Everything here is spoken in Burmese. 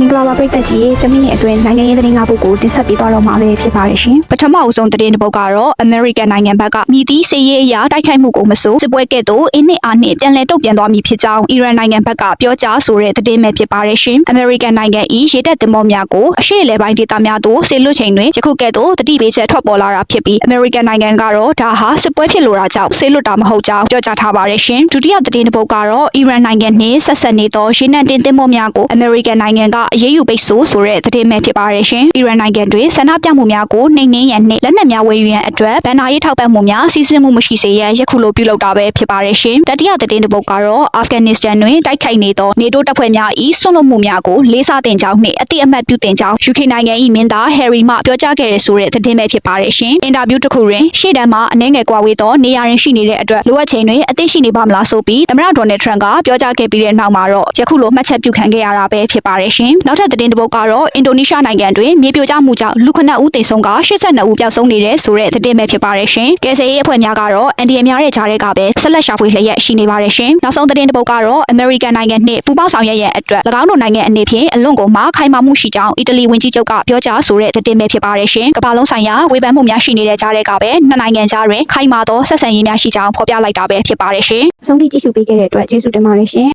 မင်္ဂလာပါပရိသတ်ကြီးတမင်းရဲ့အတွင်းနိုင်ငံရေးသတင်းကားပုဂ္ဂိုလ်တင်ဆက်ပေးသွားတော့မှာပဲဖြစ်ပါတယ်ရှင်ပထမအဆုံးသတင်းတစ်ပုဒ်ကတော့ American နိုင်ငံဘက်ကမြည်သည့်စစ်ရေးအရာတိုက်ခိုက်မှုကိုမဆိုစစ်ပွဲကဲ့သို့အင်းနှစ်အားနှင့်ပြန်လည်တုံ့ပြန်သွားမည်ဖြစ်ကြောင်းအီရန်နိုင်ငံဘက်ကပြောကြားဆိုတဲ့သတင်းပဲဖြစ်ပါတယ်ရှင် American နိုင်ငံ၏ရေတပ်သင်္ဘောများကိုအရှေ့အလယ်ပိုင်းဒေသများသို့ဆေလွတ်ချိန်တွင်ယခုကဲ့သို့တတိပေးချက်ထွက်ပေါ်လာတာဖြစ်ပြီး American နိုင်ငံကတော့ဒါဟာစစ်ပွဲဖြစ်လိုတာကြောင့်ဆေလွတ်တာမဟုတ်ကြောင်းပြောကြားထားပါတယ်ရှင်ဒုတိယသတင်းတစ်ပုဒ်ကတော့အီရန်နိုင်ငံနှင့်ဆက်ဆက်နေသောရေနံတင်သင်္ဘောများကို American နိုင်ငံကအရေးယူပိတ်ဆို့ဆိုတဲ့သတင်းပဲဖြစ်ပါတယ်ရှင်။အီရန်နိုင်ငံတွင်ဆန္ဒပြမှုများကိုနှိမ်နင်းရန်နှင့်လက်နက်များဝယ်ယူရန်အတွက်ဗန်နာရေးထောက်ပံ့မှုများစီစဉ်မှုမရှိစေရန်ယခုလိုပြုလုပ်တာပဲဖြစ်ပါတယ်ရှင်။တတိယသတင်းတစ်ပုဒ်ကတော့အာဖဂန်နစ္စတန်တွင်တိုက်ခိုက်နေသောနေတိုးတပ်ဖွဲ့များ၏ဆွန့်လွတ်မှုများကိုလေးစားတင်ကြောင်းနှင့်အတိအမှတ်ပြုတင်ကြောင်း UK နိုင်ငံ၏မင်းသား Harry မှပြောကြားခဲ့ရဆိုတဲ့သတင်းပဲဖြစ်ပါတယ်ရှင်။အင်တာဗျူးတစ်ခုတွင်ရှေ့တန်းမှာအနှဲငယ်ကွာဝေးသောနေရာတွင်ရှိနေတဲ့အတွက်လိုအပ်ချိန်တွင်အသိရှိနေပါမလားဆိုပြီးသမ္မတဒေါ်နယ်ထရန့်ကပြောကြားခဲ့ပြီးတဲ့နောက်မှာတော့ယခုလိုမှတ်ချက်ပြုခံခဲ့ရတာပဲဖြစ်ပါတယ်ရှင်။နောက်ထပ်သတင်းတစ်ပုဒ်ကတော့အင်ဒိုနီးရှားနိုင်ငံတွင်မြေပြိုကျမှုကြောင့်လူ9ဦးသေဆုံးက82ဦးပျောက်ဆုံးနေတဲ့ဆိုတဲ့သတင်းပဲဖြစ်ပါတယ်ရှင်။ကယ်ဆယ်ရေးအဖွဲ့များကတော့အန်ဒီရများတဲ့ကြားတွေကပဲဆက်လက်ရှာဖွေလျက်ရှိနေပါတယ်ရှင်။နောက်ဆုံးသတင်းတစ်ပုဒ်ကတော့ American နိုင်ငံနှင့်ပူးပေါင်းဆောင်ရွက်ရန်အတွက်၎င်းတို့နိုင်ငံအနေဖြင့်အလွန်ကိုမှခိုင်မာမှုရှိကြောင်းအီတလီဝန်ကြီးချုပ်ကပြောကြားဆိုတဲ့သတင်းပဲဖြစ်ပါတယ်ရှင်။ကမ္ဘာလုံးဆိုင်ရာဝေဖန်မှုများရှိနေတဲ့ကြားတွေကပဲနှစ်နိုင်ငံကြားတွင်ခိုင်မာသောဆက်ဆံရေးများရှိကြောင်းဖော်ပြလိုက်တာပဲဖြစ်ပါတယ်ရှင်။အဆုံးထိကြည့်ရှုပေးခဲ့တဲ့အတွက်ကျေးဇူးတင်ပါတယ်ရှင်။